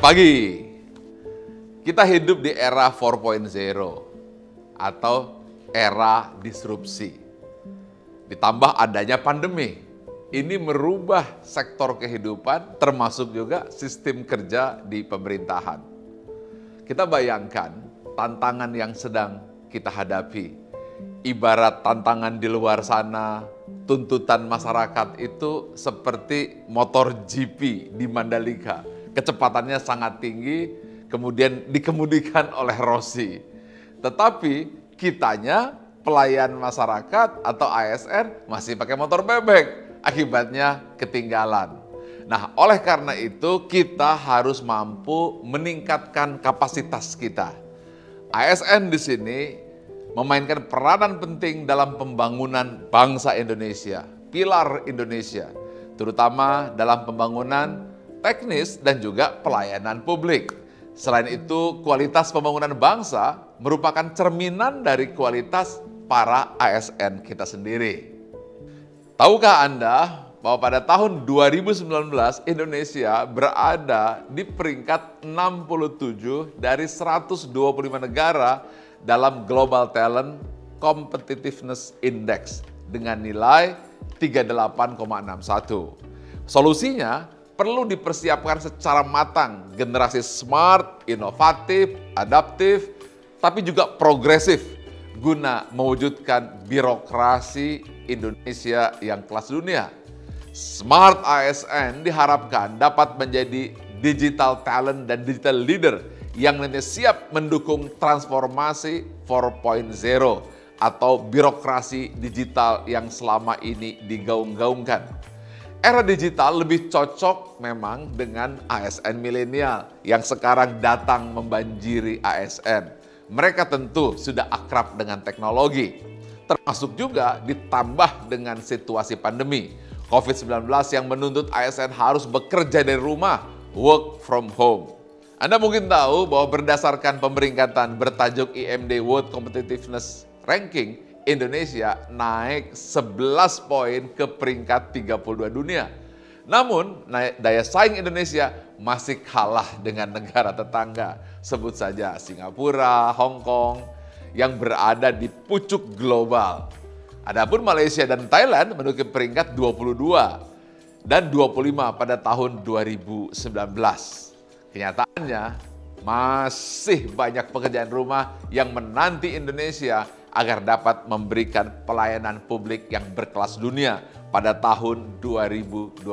Pagi, kita hidup di era 4.0 atau era disrupsi. Ditambah adanya pandemi, ini merubah sektor kehidupan termasuk juga sistem kerja di pemerintahan. Kita bayangkan tantangan yang sedang kita hadapi. Ibarat tantangan di luar sana, tuntutan masyarakat itu seperti motor GP di Mandalika. Kecepatannya sangat tinggi, kemudian dikemudikan oleh Rossi. Tetapi kitanya, pelayan masyarakat atau ASN masih pakai motor bebek. Akibatnya ketinggalan. Nah, oleh karena itu kita harus mampu meningkatkan kapasitas kita. ASN di sini memainkan peranan penting dalam pembangunan bangsa Indonesia, pilar Indonesia, terutama dalam pembangunan teknis dan juga pelayanan publik. Selain itu, kualitas pembangunan bangsa merupakan cerminan dari kualitas para ASN kita sendiri. Tahukah Anda bahwa pada tahun 2019 Indonesia berada di peringkat 67 dari 125 negara dalam Global Talent Competitiveness Index dengan nilai 38,61. Solusinya perlu dipersiapkan secara matang, generasi smart, inovatif, adaptif, tapi juga progresif guna mewujudkan birokrasi Indonesia yang kelas dunia. Smart ASN diharapkan dapat menjadi digital talent dan digital leader yang nanti siap mendukung transformasi 4.0 atau birokrasi digital yang selama ini digaung-gaungkan. Era digital lebih cocok memang dengan ASN milenial yang sekarang datang membanjiri ASN. Mereka tentu sudah akrab dengan teknologi, termasuk juga ditambah dengan situasi pandemi COVID-19 yang menuntut ASN harus bekerja dari rumah, work from home. Anda mungkin tahu bahwa berdasarkan pemeringkatan bertajuk IMD World Competitiveness Ranking, Indonesia naik 11 poin ke peringkat 32 dunia. Namun, daya saing Indonesia masih kalah dengan negara tetangga. Sebut saja Singapura, Hong Kong, yang berada di pucuk global. Adapun Malaysia dan Thailand menduduki peringkat 22 dan 25 pada tahun 2019. Kenyataannya, masih banyak pekerjaan rumah yang menanti Indonesia agar dapat memberikan pelayanan publik yang berkelas dunia pada tahun 2025.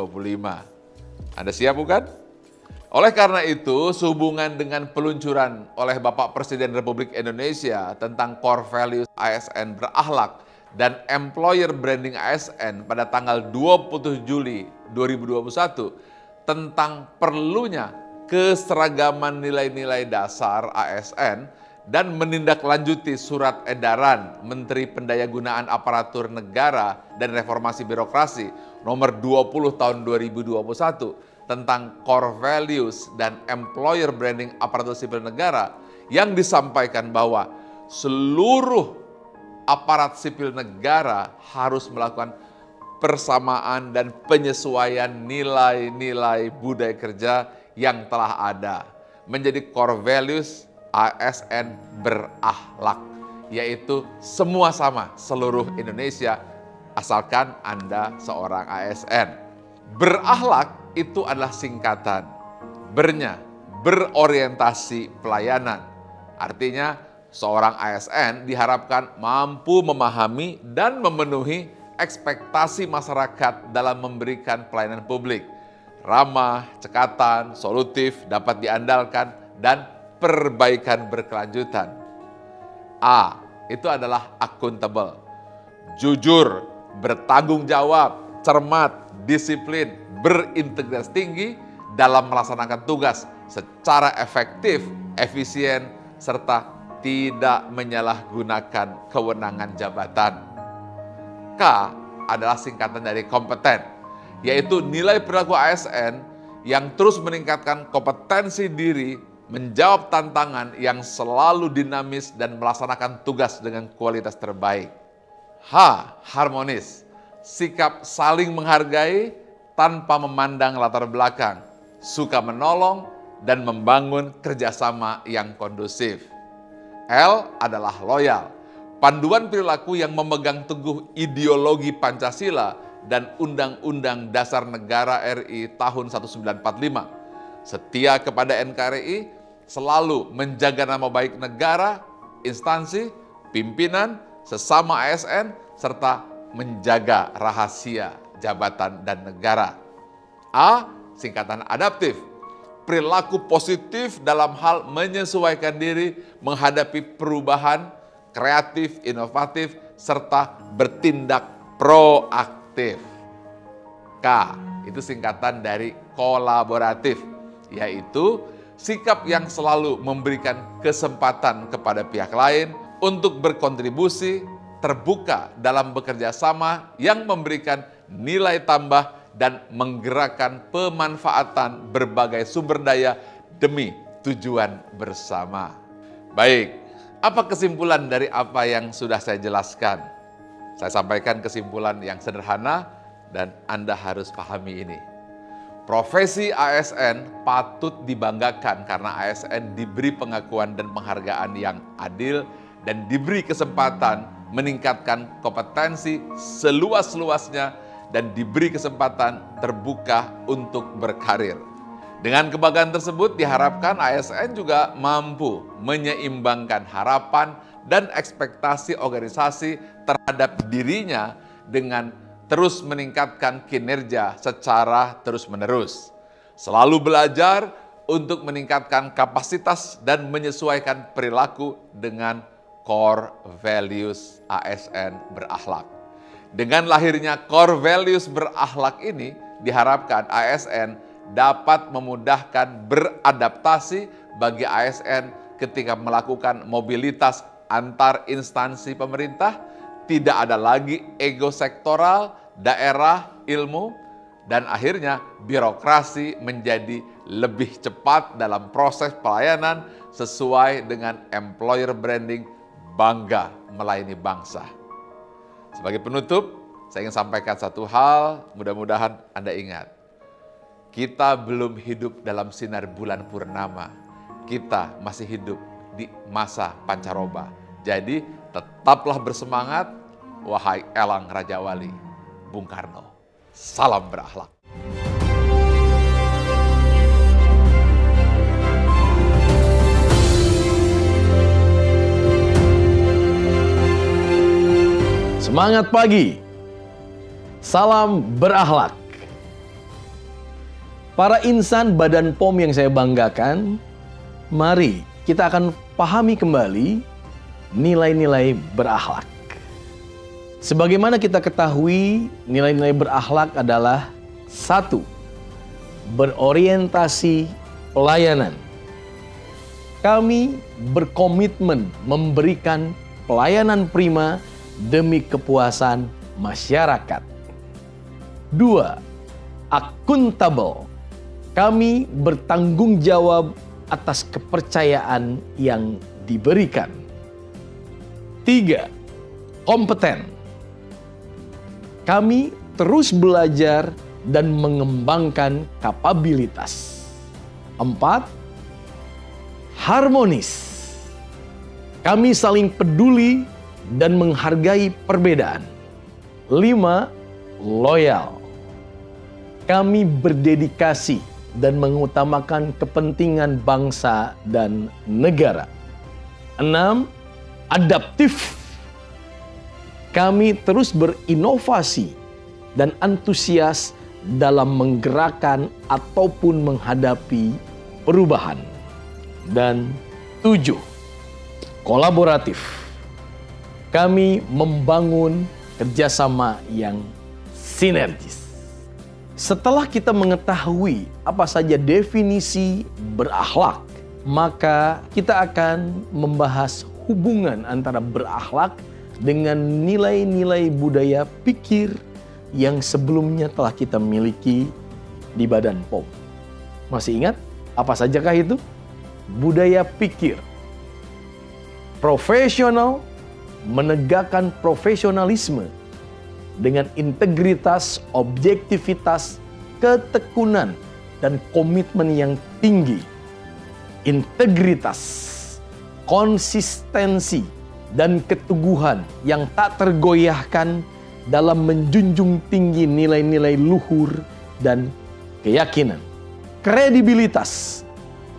Anda siap bukan? Oleh karena itu, sehubungan dengan peluncuran oleh Bapak Presiden Republik Indonesia tentang core values ASN berakhlak dan employer branding ASN pada tanggal 27 Juli 2021 tentang perlunya keseragaman nilai-nilai dasar ASN dan menindaklanjuti surat edaran Menteri Pendayagunaan Aparatur Negara dan Reformasi Birokrasi nomor 20 tahun 2021 tentang core values dan employer branding aparatur sipil negara yang disampaikan bahwa seluruh aparat sipil negara harus melakukan persamaan dan penyesuaian nilai-nilai budaya kerja yang telah ada menjadi core values ASN berakhlak, yaitu semua sama seluruh Indonesia asalkan Anda seorang ASN. Berakhlak itu adalah singkatan bernya, berorientasi pelayanan. Artinya seorang ASN diharapkan mampu memahami dan memenuhi ekspektasi masyarakat dalam memberikan pelayanan publik. Ramah, cekatan, solutif, dapat diandalkan, dan perbaikan berkelanjutan. A, itu adalah accountable. Jujur, bertanggung jawab, cermat, disiplin, berintegritas tinggi dalam melaksanakan tugas secara efektif, efisien, serta tidak menyalahgunakan kewenangan jabatan. K adalah singkatan dari kompeten, yaitu nilai perilaku ASN yang terus meningkatkan kompetensi diri menjawab tantangan yang selalu dinamis dan melaksanakan tugas dengan kualitas terbaik. H, harmonis, sikap saling menghargai tanpa memandang latar belakang, suka menolong dan membangun kerjasama yang kondusif. L adalah loyal, panduan perilaku yang memegang teguh ideologi Pancasila dan Undang-Undang Dasar Negara RI tahun 1945. Setia kepada NKRI, selalu menjaga nama baik negara, instansi, pimpinan, sesama ASN, serta menjaga rahasia jabatan dan negara. A, singkatan adaptif, perilaku positif dalam hal menyesuaikan diri, menghadapi perubahan, kreatif, inovatif, serta bertindak proaktif. K, itu singkatan dari kolaboratif, yaitu sikap yang selalu memberikan kesempatan kepada pihak lain untuk berkontribusi, terbuka dalam bekerja sama yang memberikan nilai tambah dan menggerakkan pemanfaatan berbagai sumber daya demi tujuan bersama. Baik, apa kesimpulan dari apa yang sudah saya jelaskan? Saya sampaikan kesimpulan yang sederhana dan Anda harus pahami ini. Profesi ASN patut dibanggakan karena ASN diberi pengakuan dan penghargaan yang adil dan diberi kesempatan meningkatkan kompetensi seluas-luasnya dan diberi kesempatan terbuka untuk berkarir. Dengan kebanggaan tersebut diharapkan ASN juga mampu menyeimbangkan harapan dan ekspektasi organisasi terhadap dirinya dengan terus meningkatkan kinerja secara terus-menerus. Selalu belajar untuk meningkatkan kapasitas dan menyesuaikan perilaku dengan core values ASN berakhlak. Dengan lahirnya core values berakhlak ini, diharapkan ASN dapat memudahkan beradaptasi bagi ASN ketika melakukan mobilitas antar instansi pemerintah, tidak ada lagi ego sektoral, daerah, ilmu, dan akhirnya birokrasi menjadi lebih cepat dalam proses pelayanan sesuai dengan employer branding bangga melayani bangsa. Sebagai penutup, saya ingin sampaikan satu hal, mudah-mudahan Anda ingat. Kita belum hidup dalam sinar bulan purnama. Kita masih hidup di masa pancaroba. Jadi, tetaplah bersemangat, wahai elang Raja Wali, Bung Karno. Salam berakhlak. Semangat pagi, salam berakhlak. Para insan Badan POM yang saya banggakan, mari kita akan pahami kembali nilai-nilai berakhlak. Sebagaimana kita ketahui, nilai-nilai berakhlak adalah 1. Berorientasi pelayanan. Kami berkomitmen memberikan pelayanan prima demi kepuasan masyarakat. 2. Akuntabel. Kami bertanggung jawab atas kepercayaan yang diberikan. 3. Kompeten. Kami terus belajar dan mengembangkan kapabilitas. 4. Harmonis. Kami saling peduli dan menghargai perbedaan. 5. Loyal. Kami berdedikasi dan mengutamakan kepentingan bangsa dan negara. 6. Adaptif. Kami terus berinovasi dan antusias dalam menggerakkan ataupun menghadapi perubahan. Dan 7. Kolaboratif. Kami membangun kerjasama yang sinergis. Setelah kita mengetahui apa saja definisi berakhlak, maka kita akan membahas hubungan antara berakhlak dengan nilai-nilai budaya pikir yang sebelumnya telah kita miliki di Badan POM. Masih ingat apa sajakah itu? Budaya pikir. Profesional, menegakkan profesionalisme dengan integritas, objektivitas, ketekunan, dan komitmen yang tinggi integritas, konsistensi, dan keteguhan yang tak tergoyahkan dalam menjunjung tinggi nilai-nilai luhur dan keyakinan. Kredibilitas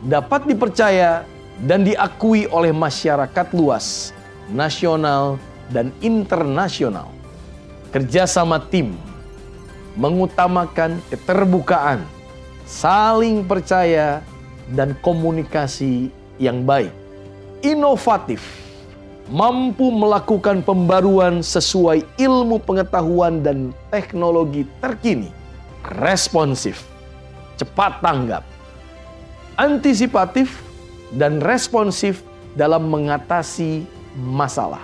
dapat dipercaya dan diakui oleh masyarakat luas, nasional dan internasional. Kerjasama tim mengutamakan keterbukaan, saling percaya, dan komunikasi yang baik. Inovatif, mampu melakukan pembaruan sesuai ilmu pengetahuan dan teknologi terkini. Responsif, cepat tanggap. Antisipatif dan responsif dalam mengatasi masalah.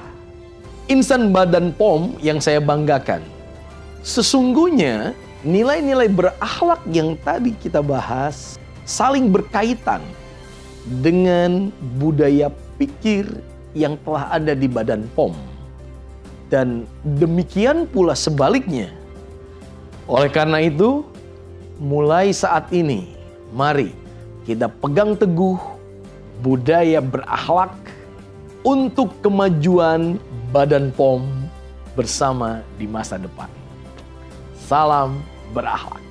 Insan Badan POM yang saya banggakan, sesungguhnya nilai-nilai berakhlak yang tadi kita bahas saling berkaitan dengan budaya pikir yang telah ada di Badan POM. Dan demikian pula sebaliknya. Oleh karena itu, mulai saat ini, mari kita pegang teguh budaya berakhlak untuk kemajuan Badan POM bersama di masa depan. Salam berakhlak.